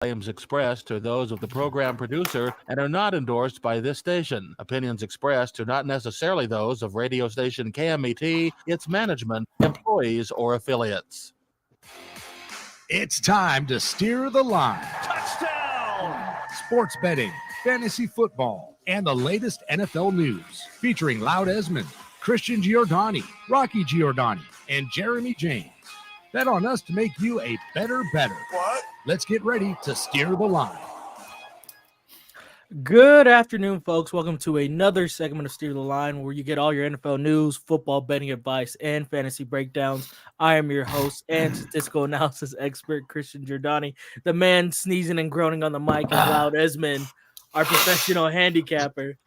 Claims expressed are those of the program producer and are not endorsed by this station. Opinions expressed are not necessarily those of radio station KMET, its management, employees, or affiliates. It's time to steer the line. Touchdown! Sports betting, fantasy football, and the latest NFL news. Featuring Loudesmond, Christian Giordani, Rocky Giordani, and Jeremy James. Bet on us to make you a better better. What? Let's get ready to steer the line. Good afternoon, folks. Welcome to another segment of Steer the Line, where you get all your NFL news, football betting advice, and fantasy breakdowns. I am your host and statistical analysis expert, Christian Giordani. The man sneezing and groaning on the mic is Loudesmond, our professional handicapper.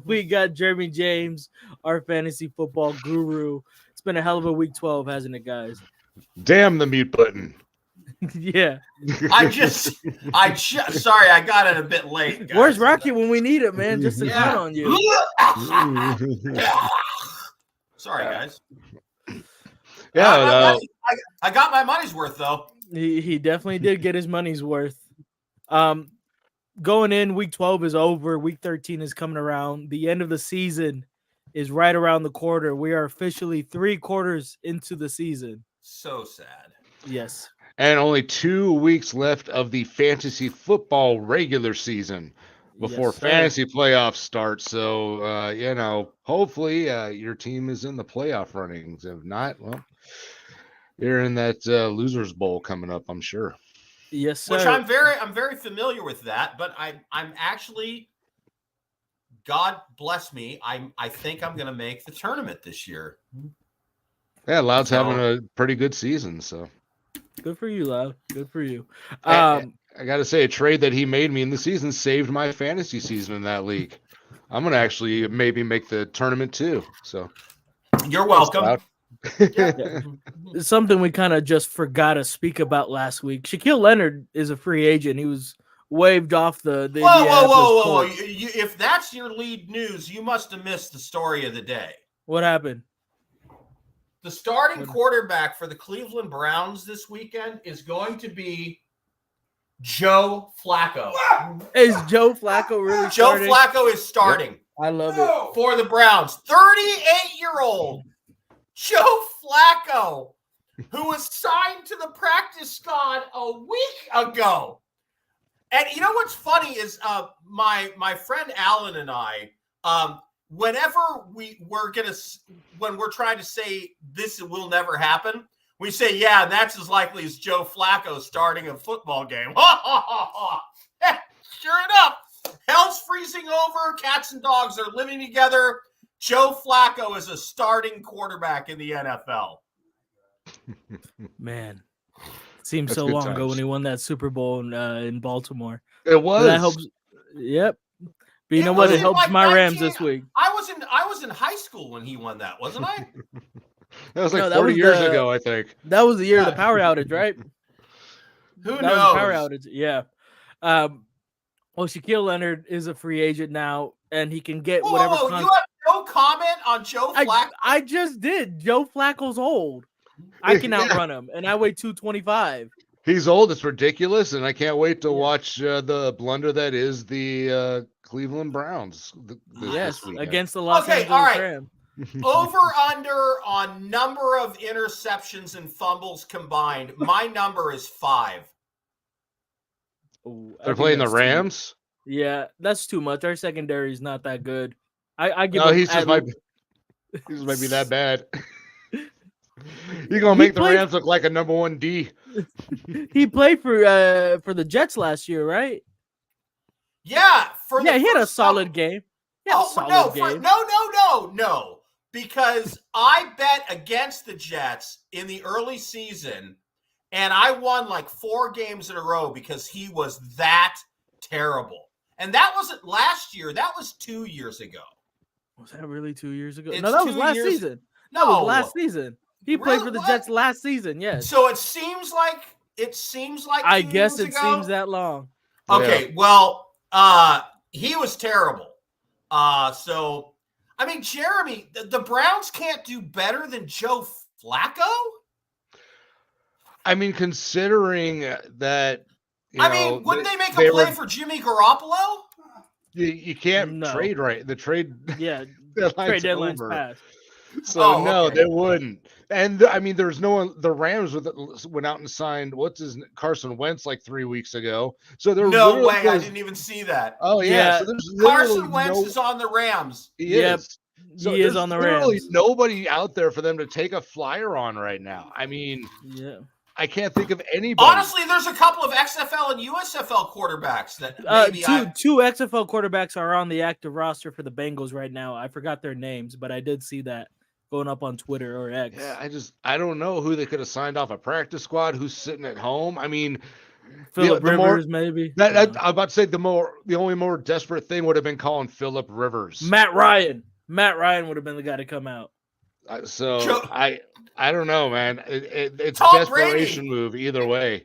We got Jeremy James, our fantasy football guru. It's been a hell of a week 12, hasn't it, guys? Damn the mute button. Yeah. Sorry, I got it a bit late, guys. Where's Rocky when we need it, man? Just to count on you. Sorry, guys. Yeah, I got my money's worth, though. He definitely did get his money's worth. Going in, week 12 is over. Week 13 is coming around. The end of the season is right around the corner. We are officially 3 quarters into the season. So sad. Yes. and only 2 weeks left of the fantasy football regular season before Yes, sir. fantasy playoffs start. So, hopefully your team is in the playoff runnings. If not, well, you're in that losers bowl coming up, I'm sure. Yes, sir. Which I'm very familiar with that, but I'm actually, God bless me, I think I'm going to make the tournament this year. Yeah, Loud's So- having a pretty good season, so. Good for you, Loud. Good for you. I got to say, a trade that he made me in the season saved my fantasy season in that league. I'm going to actually maybe make the tournament too. So You're welcome. Loud. Yeah. Something we kind of just forgot to speak about last week. Shaquille Leonard is a free agent. He was waived off the Whoa. Indianapolis Colts. If that's your lead news, you must have missed the story of the day. What happened? The starting quarterback for the Cleveland Browns this weekend is going to be Joe Flacco. Is Joe Flacco really Joe starting? Flacco is starting I love it. for the Browns. 38-year-old Joe Flacco, who was signed to the practice squad a week ago. And you know what's funny is my friend Alan and I, whenever when we're trying to say this will never happen, we say, yeah, that's as likely as Joe Flacco starting a football game. Sure enough, hell's freezing over. Cats and dogs are living together. Joe Flacco is a starting quarterback in the NFL. Man, seems That's so good long ago times. when he won that Super Bowl in Baltimore. It was. That helps. Yep. But you It know what? was It in helps like my Rams 19 this week. I was in high school when he won that, wasn't I? That was like No, that 40 was years the- ago, I think. That was the year of the power outage, right? Who That knows? was the power outage. Yeah. Well, Shaquille Leonard is a free agent now, and he can get whatever. You have no comment on Joe Flacco? I just did. Joe Flacco's old. I can outrun him, and I weigh 225. He's old. It's ridiculous, and I can't wait to watch the blunder that is the Cleveland Browns. Yes, this weekend. against the Los Okay, Angeles all right. Rams. Over under on number of interceptions and fumbles combined. My number is 5. Ooh, I They're think playing the that's too- Rams. Yeah, that's too much. Our secondary is not that good. I give No, him he's just at- might be that bad. You're gonna make the played- Rams look like a number 1 D. He played for the Jets last year, right? Yeah, Yeah, he had a solid game. He had a solid game. No. Because I bet against the Jets in the early season, and I won like 4 games in a row because he was that terrible. And that wasn't last year. That was 2 years ago. Was that really 2 years ago? It's No, that was 2 last years- season. No, That was last season. He played Really? for the What? Jets last season. Yes. So it seems like I 2 guess years it ago? seems that long. Okay, well, he was terrible. So, I mean, Jeremy, the Browns can't do better than Joe Flacco? I mean, considering that I mean, wouldn't they make a they play were for Jimmy Garoppolo? you can't No. trade right. The trade Yeah, deadline's trade deadline's over. passed. So Oh, no, okay. they wouldn't. And I mean, there's no one. The Rams went out and signed Carson Wentz like 3 weeks ago. So there No literally way. I was. didn't even see that. Oh yeah. Yeah. So there's literally Carson Wentz no. is on the Rams. He Yep. is. So He is there's on the literally Rams. nobody out there for them to take a flyer on right now. I mean, Yeah. I can't think of anybody. Honestly, there's a couple of XFL and USFL quarterbacks that maybe two XFL quarterbacks are on the active roster for the Bengals right now. I forgot their names, but I did see that going up on Twitter or X. Yeah, I don't know who they could have signed off a practice squad. Who's sitting at home? I mean, Phillip the Rivers, maybe. I'm about to say the only more desperate thing would have been calling Phillip Rivers. Matt Ryan. Matt Ryan would have been the guy to come out. So I don't know, man. It's Tom desperation Brady. move either way.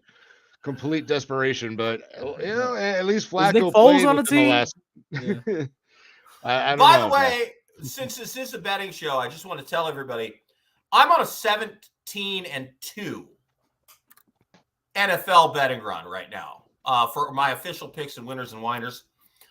Complete desperation, but at least Was Flacco Nick Foles played on the within the team? last. Yeah. I don't By know. the way, since this is a betting show, I just want to tell everybody I'm on a 17-2 NFL betting run right now for my official picks and winners and whiners.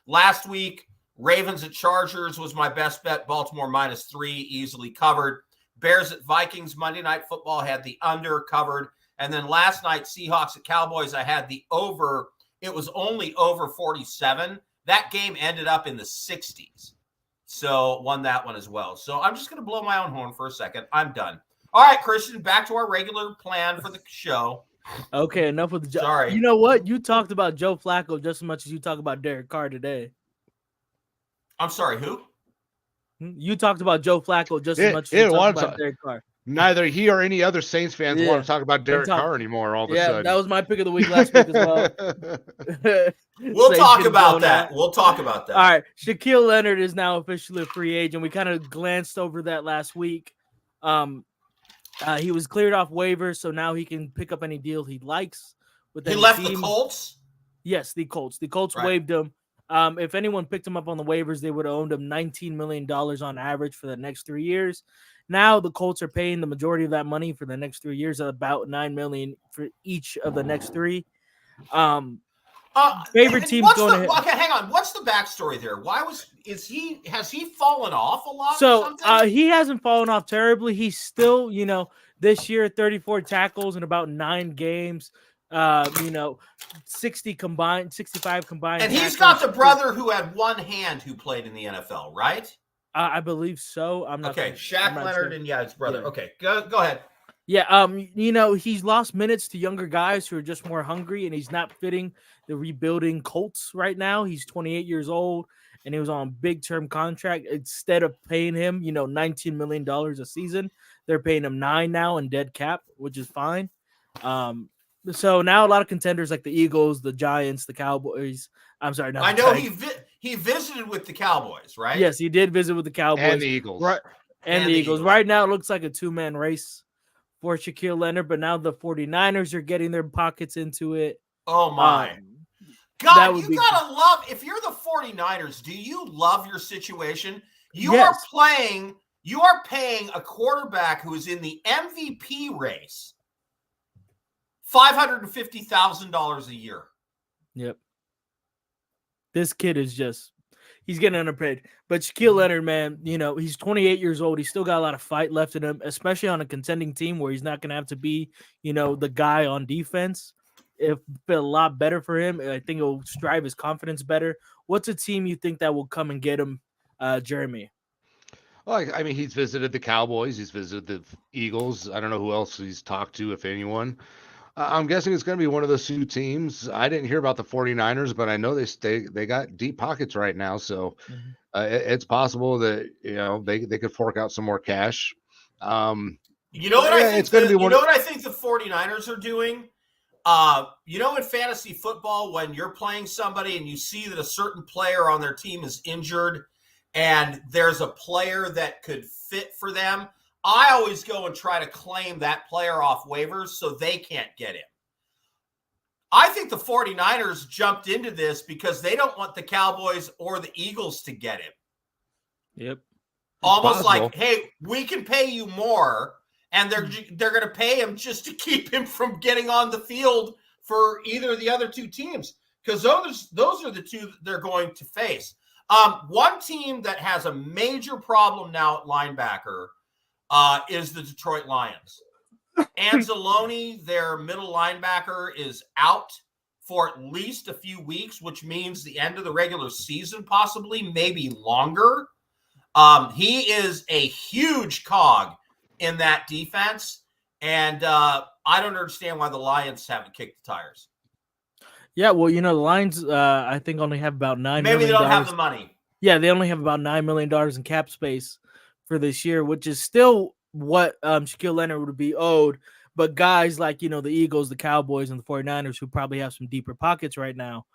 Last week, Ravens at Chargers was my best bet. Baltimore -3, easily covered. Bears at Vikings, Monday Night Football had the under covered. And then last night, Seahawks at Cowboys, I had the over. It was only over 47. That game ended up in the 60s. So won that one as well. So I'm just going to blow my own horn for a second. I'm done. All right, Christian, back to our regular plan for the show. Okay, enough with the Sorry. You know what? You talked about Joe Flacco just as much as you talk about Derek Carr today. I'm sorry, who? You talked about Joe Flacco just as much as you talked about Derek Carr. Neither he or any other Saints fans want to talk about Derek Carr anymore all of a sudden. That was my pick of the week last week as well. We'll talk about that. We'll talk about that. All right. Shaquille Leonard is now officially a free agent. We kind of glanced over that last week. He was cleared off waivers, so now he can pick up any deal he likes. He left the Colts? Yes, the Colts. The Colts waived him. If anyone picked him up on the waivers, they would have owned him $19 million on average for the next 3 years. Now the Colts are paying the majority of that money for the next 3 years, about $9 million for each of the next three. Favorite teams going ahead. Okay, hang on. What's the backstory there? Has he fallen off a lot? So he hasn't fallen off terribly. He's still, this year 34 tackles in about 9 games. 65 combined. And he's got the brother who had one hand who played in the NFL, right? I believe so. I'm not. Okay, Shaq Leonard and his brother. Yeah. Okay, go ahead. Yeah, he's lost minutes to younger guys who are just more hungry, and he's not fitting the rebuilding Colts right now. He's 28 years old, and he was on a big-term contract. Instead of paying him, $19 million a season, they're paying him $9 million now in dead cap, which is fine. So now a lot of contenders like the Eagles, the Giants, the Cowboys. I'm sorry. I know he visited with the Cowboys, right? Yes, he did visit with the Cowboys. And the Eagles. Right, and the Eagles. Right now it looks like a two-man race for Shaquille Leonard, but now the 49ers are getting their pockets into it. Oh, my. God, you got to love – if you're the 49ers, do you love your situation? You are paying a quarterback who is in the MVP race $550,000 a year. Yep. This kid is he's getting underpaid. But Shaquille Leonard, man, he's 28 years old. He's still got a lot of fight left in him, especially on a contending team where he's not going to have to be, the guy on defense. It'll feel a lot better for him. I think it'll strive his confidence better. What's a team you think that will come and get him, Jeremy? Well, I mean, he's visited the Cowboys. He's visited the Eagles. I don't know who else he's talked to, if anyone. I'm guessing it's going to be one of those two teams. I didn't hear about the 49ers, but I know they got deep pockets right now. So it's possible that, they could fork out some more cash. I think the 49ers are doing? In fantasy football, when you're playing somebody and you see that a certain player on their team is injured and there's a player that could fit for them, I always go and try to claim that player off waivers so they can't get him. I think the 49ers jumped into this because they don't want the Cowboys or the Eagles to get him. Yep. Almost like, hey, we can pay you more, and they're going to pay him just to keep him from getting on the field for either of the other two teams, because those are the two that they're going to face. One team that has a major problem now at linebacker is the Detroit Lions. Anzalone, their middle linebacker, is out for at least a few weeks, which means the end of the regular season, possibly, maybe longer. He is a huge cog in that defense, and I don't understand why the Lions haven't kicked the tires. Yeah, well, the Lions, I think, only have about $9 Maybe million. they don't have the money. Yeah, they only have about $9 million in cap space for this year, which is still what Shaquille Leonard would be owed. But guys like, the Eagles, the Cowboys, and the 49ers, who probably have some deeper pockets right now,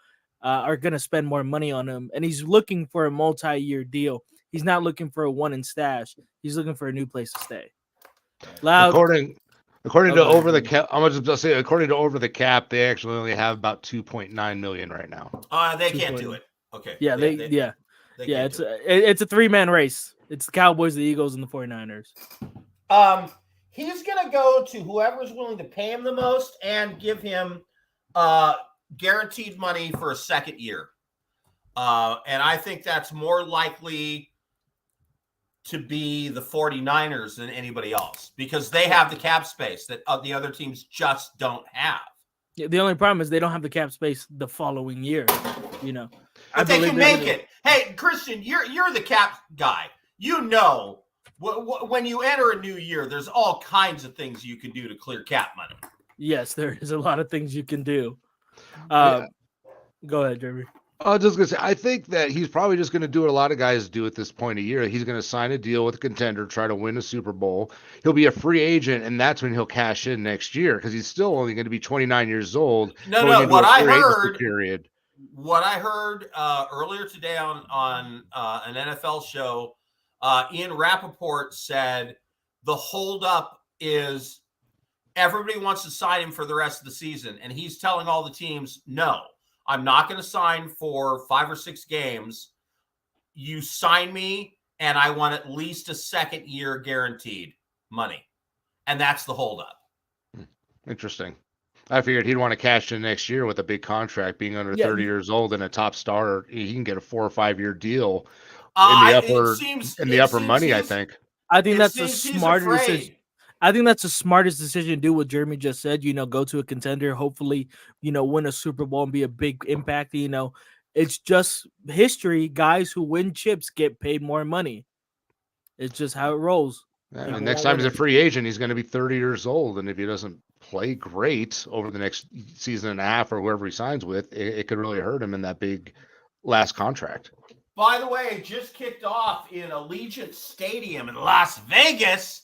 are going to spend more money on him. And he's looking for a multi-year deal. He's not looking for a one and stash. He's looking for a new place to stay. Loud. According to Over the Cap, I'm just say according to Over the Cap, they actually only have about 2.9 million right now. They can't do it. Okay. Yeah, it's a three-man race. It's the Cowboys, the Eagles, and the 49ers. He's going to go to whoever's willing to pay him the most and give him guaranteed money for a second year. And I think that's more likely to be the 49ers than anybody else, because they have the cap space that the other teams just don't have. Yeah, the only problem is they don't have the cap space the following year. But they can make it. Hey, Christian, you're the cap guy. When you enter a new year, there's all kinds of things you can do to clear cap money. Yes, there is a lot of things you can do. Go ahead, Jeremy. I was just going to say, I think that he's probably just going to do what a lot of guys do at this point of year. He's going to sign a deal with a contender, try to win a Super Bowl. He'll be a free agent, and that's when he'll cash in next year, because he's still only going to be 29 years old. What I heard earlier today on an NFL show, Ian Rappaport said the holdup is everybody wants to sign him for the rest of the season, and he's telling all the teams, no. I'm not going to sign for 5 or 6 games. You sign me, and I want at least a second year guaranteed money. And that's the holdup. Interesting. I figured he'd want to cash in next year with a big contract, being under 30 years old and a top star. He can get a 4 or 5 year deal in the upper money, I think. I think that's the smarter decision. I think that's the smartest decision to do what Jeremy just said, go to a contender, hopefully, win a Super Bowl and be a big impact. It's just history. Guys who win chips get paid more money. It's just how it rolls. Yeah, next time he's a free agent, he's going to be 30 years old. And if he doesn't play great over the next season and a half or whoever he signs with, it could really hurt him in that big last contract. By the way, it just kicked off in Allegiant Stadium in Las Vegas.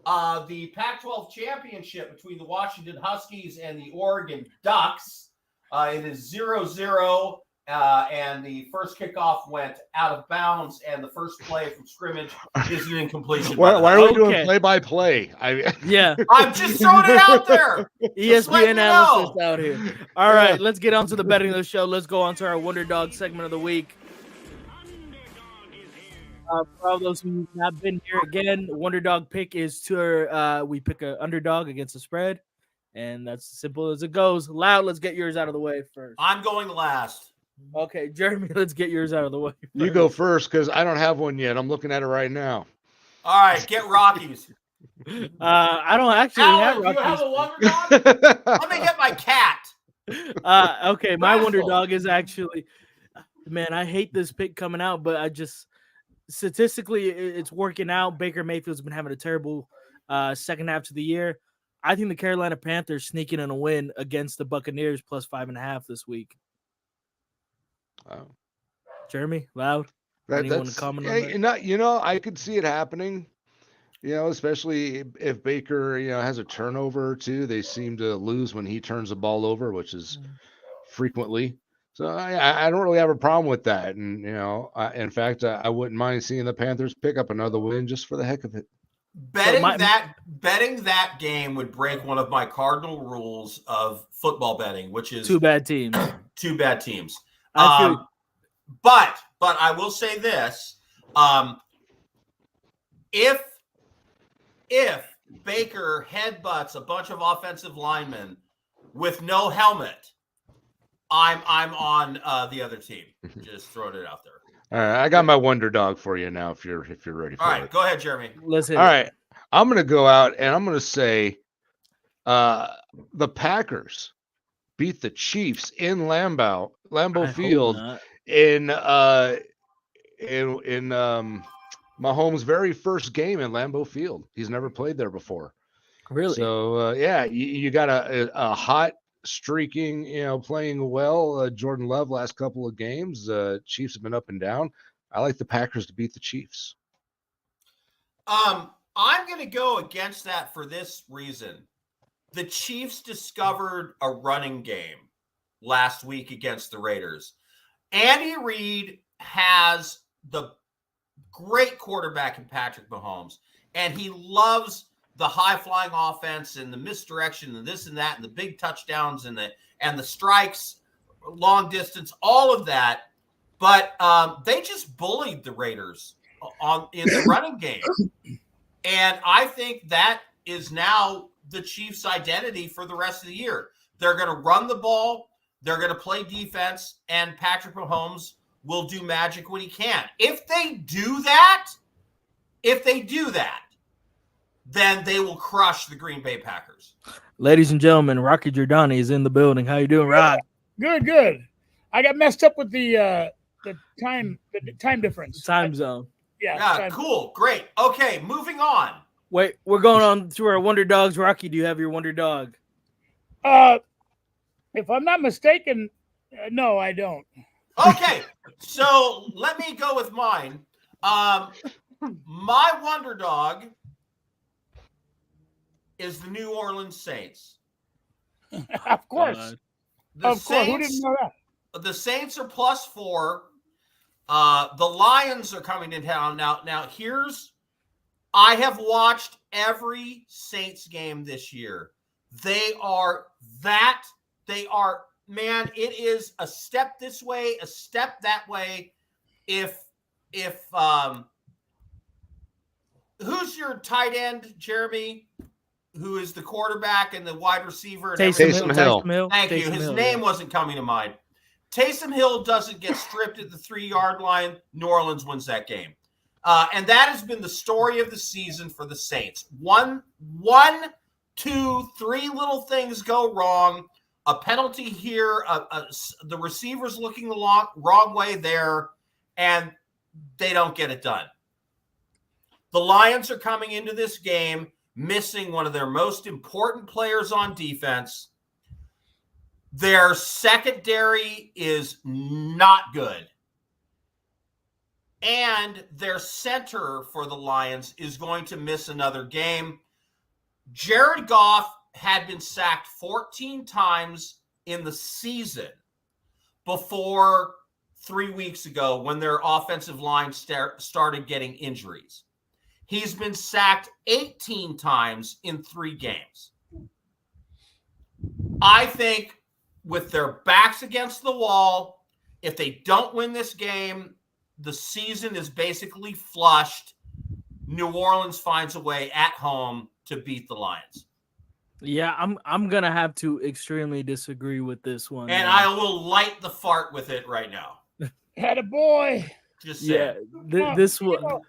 The Pac-12 championship between the Washington Huskies and the Oregon Ducks. It is 0-0, and the first kickoff went out of bounds, and the first play from scrimmage is an incompletion. Why are we doing play-by-play? Yeah. I'm just throwing it out there. ESPN analysis out here. All right, let's get on to the betting of the show. Let's go on to our Wonder Dog segment of the week. For all those who have not been here again, Wonder Dog pick is we pick an underdog against the spread, and that's as simple as it goes. Loud, let's get yours out of the way first. I'm going last. Okay, Jeremy, let's get yours out of the way first. You go first, because I don't have one yet. I'm looking at it right now. All right, get Rockies. I don't actually have Rockies. Do you have a Wonder Dog? Let me get my cat. Okay, my Wonder Dog is actually, man, I hate this pick coming out, but I just statistically it's working out. Baker Mayfield's been having a terrible second half of the year. I think the Carolina Panthers sneaking in a win against the Buccaneers plus 5.5 this week. Wow. Jeremy, Loud. Anyone to comment on that? I could see it happening. Especially if Baker, has a turnover or two. They seem to lose when he turns the ball over, which is frequently. So I don't really have a problem with that. And, in fact, I wouldn't mind seeing the Panthers pick up another win just for the heck of it. Betting that game would break one of my cardinal rules of football betting, which is two bad teams. Two bad teams. But I will say this: if Baker headbutts a bunch of offensive linemen with no helmet, I'm on the other team. Just throwing it out there. All right, I got my wonder dog for you now. If you're ready for All right, it. go ahead, Jeremy. Listen. All right, I'm gonna go out and I'm gonna say, the Packers beat the Chiefs in Lambeau I hope Field not. in Mahomes' very first game in Lambeau Field. He's never played there before. Really? So yeah, you got a hot streaking, playing well. Jordan Love last couple of games. Chiefs have been up and down. I like the Packers to beat the Chiefs. I'm going to go against that for this reason. The Chiefs discovered a running game last week against the Raiders. Andy Reid has the great quarterback in Patrick Mahomes, and he loves the high-flying offense and the misdirection and this and that and the big touchdowns and the strikes, long distance, all of that. But they just bullied the Raiders in the running game. And I think that is now the Chiefs' identity for the rest of the year. They're going to run the ball, they're going to play defense, and Patrick Mahomes will do magic when he can. If they do that, then they will crush the Green Bay Packers. Ladies and gentlemen, Rocky Giordani is in the building. How you doing, Rock? Good. I got messed up with the time difference. Time zone. Yeah, cool. Great. Okay, moving on. Wait, we're going on to our Wonder Dogs. Rocky, do you have your Wonder Dog? If I'm not mistaken, no, I don't. Okay, so let me go with mine. My Wonder Dog is the New Orleans Saints. Of course. Who didn't know that? The Saints are +4. The Lions are coming in town now. I have watched every Saints game this year. Man, it is a step this way, a step that way. Who's your tight end, Jeremy? Who is the quarterback and the wide receiver? Taysom Hill. Thank you. His name wasn't coming to mind. Taysom Hill doesn't get stripped at the 3-yard line. New Orleans wins that game. And that has been the story of the season for the Saints. One, 2, 3 little things go wrong. A penalty here, the receiver's looking the wrong way there, and they don't get it done. The Lions are coming into this game missing one of their most important players on defense. Their secondary is not good. And their center for the Lions is going to miss another game. Jared Goff had been sacked 14 times in the season before 3 weeks ago when their offensive line started getting injuries. He's been sacked 18 times in 3 games. I think with their backs against the wall, if they don't win this game, the season is basically flushed. New Orleans finds a way at home to beat the Lions. Yeah, I'm gonna have to extremely disagree with this one. And I will light the fart with it right now. Had a boy. Just saying. Yeah, this one.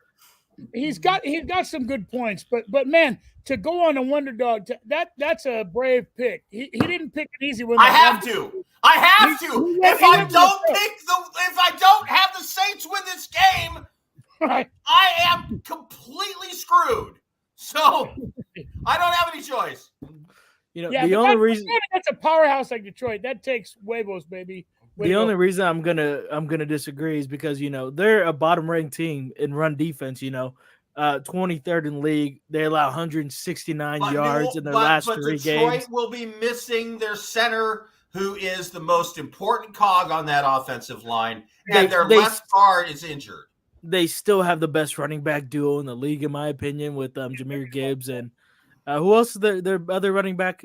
He's got some good points, but man, to go on a Wonder Dog, that's a brave pick. He didn't pick an easy one. I have to. If I don't have the Saints win this game, right, I am completely screwed. So I don't have any choice. The only reason that's a powerhouse like Detroit, that takes huevos, baby. The only reason I'm gonna disagree is because they're a bottom ranked team in run defense. 23rd in league. They allow 169 yards in their last 3 games. Detroit will be missing their center, who is the most important cog on that offensive line, and their left guard is injured. They still have the best running back duo in the league, in my opinion, with Jahmyr Gibbs and who else is their other running back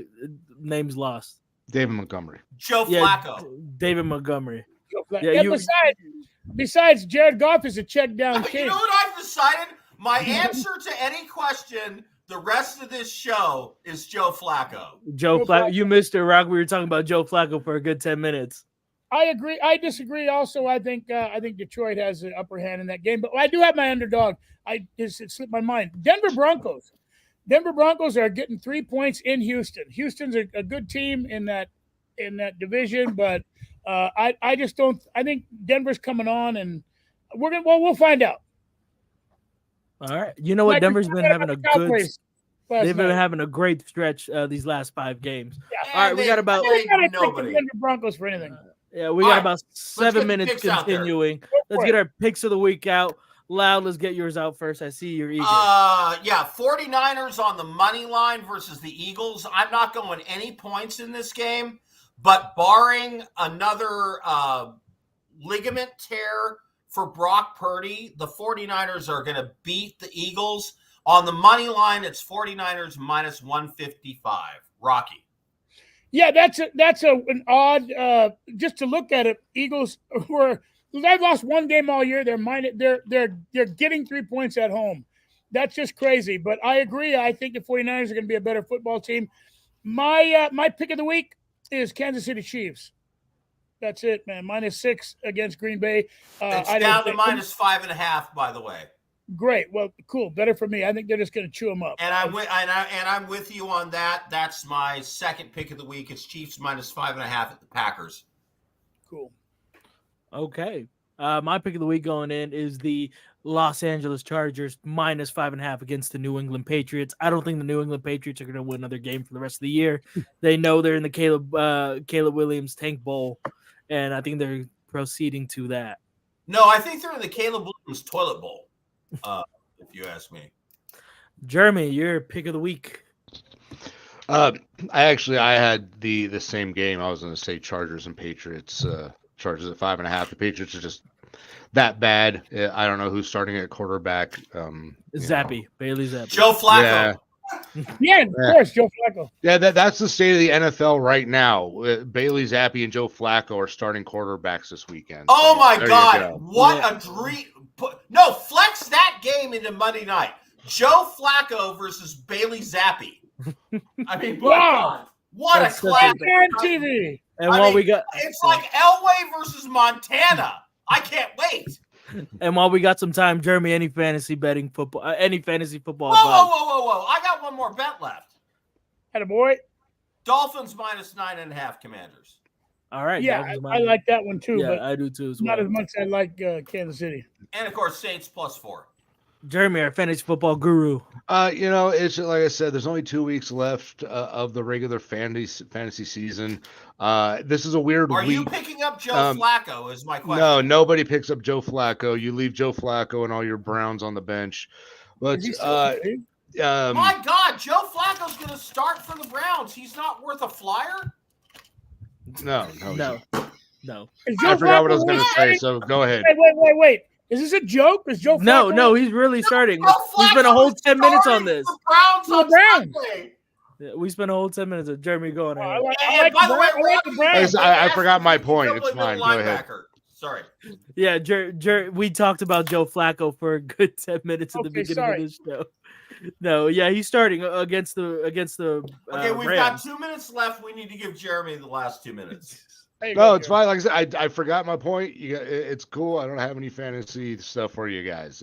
name's lost? David Montgomery. Joe Flacco. David Montgomery. Yeah, besides, Jared Goff is a check down king. You know what I've decided? My answer to any question The rest of this show is Joe Flacco. Joe Flacco. You missed it, Rock. We were talking about Joe Flacco for a good 10 minutes. I agree. I disagree. Also, I think Detroit has the upper hand in that game. But I do have my underdog. It slipped my mind. Denver Broncos. Denver Broncos are getting 3 points in Houston. Houston's a good team in that division, but I just don't. I think Denver's coming on, and we'll find out. All right. You know what? Denver's been having a good. They've been having a great stretch these last 5 games. Yeah. All right, we got about nobody. Denver Broncos for anything. Yeah, we got about 7 minutes continuing. Let's get our picks of the week out. Loud, let's get yours out first. I see you're eager. 49ers on the money line versus the Eagles. I'm not going any points in this game, but barring another ligament tear for Brock Purdy, the 49ers are going to beat the Eagles. On the money line, it's 49ers minus 155. Rocky. Yeah, that's an odd. Just to look at it, Eagles they've lost one game all year. They're getting 3 points at home. That's just crazy. But I agree. I think the 49ers are going to be a better football team. My pick of the week is Kansas City Chiefs. That's it, man. -6 against Green Bay. It's down to -5.5, by the way. Great. Well, cool. Better for me. I think they're just going to chew them up. And I'm with you on that. That's my second pick of the week. It's Chiefs -5.5 at the Packers. Cool. Okay. My pick of the week going in is the Los Angeles Chargers -5.5 against the New England Patriots. I don't think the New England Patriots are going to win another game for the rest of the year. They know they're in the Caleb Williams Tank Bowl, and I think they're proceeding to that. No, I think they're in the Caleb Williams Toilet Bowl. If you ask me. Jeremy, your pick of the week. I had the same game. I was going to say Chargers and Patriots. Chargers at 5.5. The Patriots are just that bad. I don't know who's starting at quarterback. Bailey Zappi. Joe Flacco. Yeah, of course, Joe Flacco. Yeah, that's the state of the NFL right now. Bailey Zappi and Joe Flacco are starting quarterbacks this weekend. Oh my God! What a dream! No, flex that game into Monday night. Joe Flacco versus Bailey Zappi. I mean, wow. What a classic on TV. And we got, it's like Elway versus Montana. I can't wait. And while we got some time, Jeremy, any fantasy football? Whoa! I got one more bet left. Attaboy. Dolphins -9.5 Commanders. All right. Yeah, I like that one too. Yeah, but I do too as well. Not as much as I like Kansas City. And of course, Saints +4. Jeremy, our fantasy football guru. It's like I said, there's only 2 weeks left of the regular fantasy season. This is a weird week. Are you picking up Joe Flacco is my question. No, nobody picks up Joe Flacco. You leave Joe Flacco and all your Browns on the bench. But my God, Joe Flacco's going to start for the Browns. He's not worth a flyer? No. I forgot what I was going to say, so go ahead. Wait. Is this a joke? Is Joe Flacco? No, he's really starting. We spent a whole 10 minutes on this. We spent a whole 10 minutes of Jeremy going ahead. I forgot my point. It's fine. Go ahead. Sorry. Yeah, we talked about Joe Flacco for a good 10 minutes at the beginning of this show. No, yeah, he's starting against the Okay, we've Rams. got 2 minutes left. We need to give Jeremy the last 2 minutes. No, it's fine. Like I said, I forgot my point. It's cool. I don't have any fantasy stuff for you guys.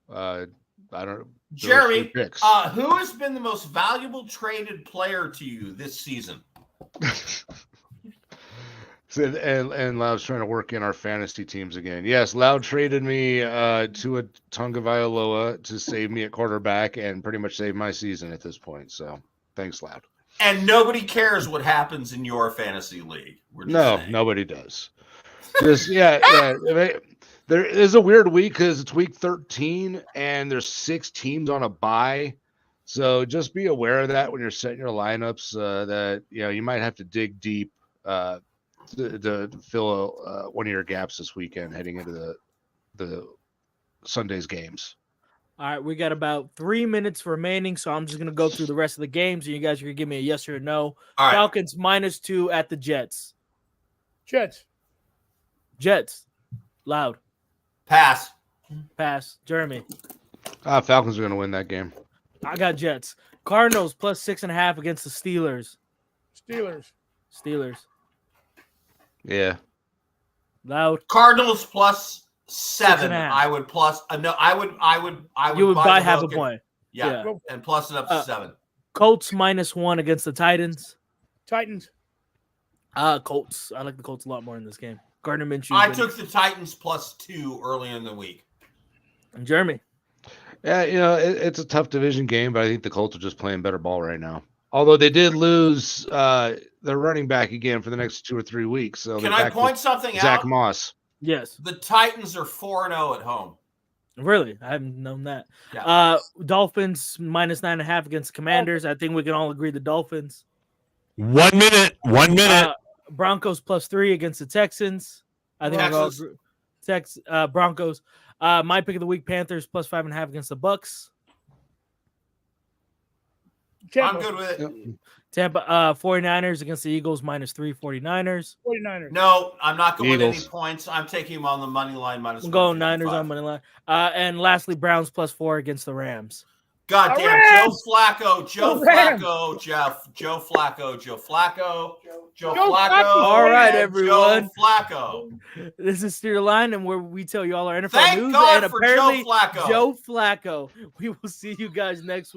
I don't. Jeremy, who has been the most valuable traded player to you this season? And Loud's trying to work in our fantasy teams again. Yes, Loud traded me to a Tagovailoa to save me at quarterback and pretty much save my season at this point. So thanks, Loud. And nobody cares what happens in your fantasy league. Nobody does. There is a weird week because it's week 13 and there's 6 teams on a bye. So just be aware of that when you're setting your lineups. That you might have to dig deep to fill one of your gaps this weekend heading into the Sunday's games. All right, we got about 3 minutes remaining, so I'm just going to go through the rest of the games, and you guys are going to give me a yes or a no. All right. Falcons -2 at the Jets. Jets. Loud. Pass. Jeremy. Falcons are going to win that game. I got Jets. Cardinals plus 6.5 against the Steelers. Steelers. Yeah. Loud. Cardinals plus 7. 6.5. I would plus. No, I would. You would buy the half a hook and- point. Yeah, and plus it up to 7. Colts -1 against the Titans. Titans. Colts. I like the Colts a lot more in this game. Gardner Minshew. I took the Titans plus 2 earlier in the week. Jeremy. Yeah, it's a tough division game, but I think the Colts are just playing better ball right now. Although they did lose their running back again for the next 2 or 3 weeks. So Can I point something Zach out? Moss. Yes. The Titans are 4-0 at home. Really? I haven't known that. Yeah. Dolphins -9.5 against Commanders. I think we can all agree the Dolphins. 1 minute. 1 minute. Broncos +3 against the Texans. I think Broncos. My pick of the week: Panthers +5.5 against the Bucks. I'm good with it. Tampa 49ers against the Eagles -3 49ers. 49ers. No, I'm not going with any Eagles. points. I'm taking him on the money line minus. We'll go 155. Niners on money line. And lastly, Browns +4 against the Rams. God damn, Rams! Joe Flacco, Joe Rams! Flacco, Joe Flacco. All right, everyone. Joe Flacco. This is Steer Line, and where we tell you all our NFL Thank news. God And for apparently, Joe Flacco. Joe Flacco. We will see you guys next week.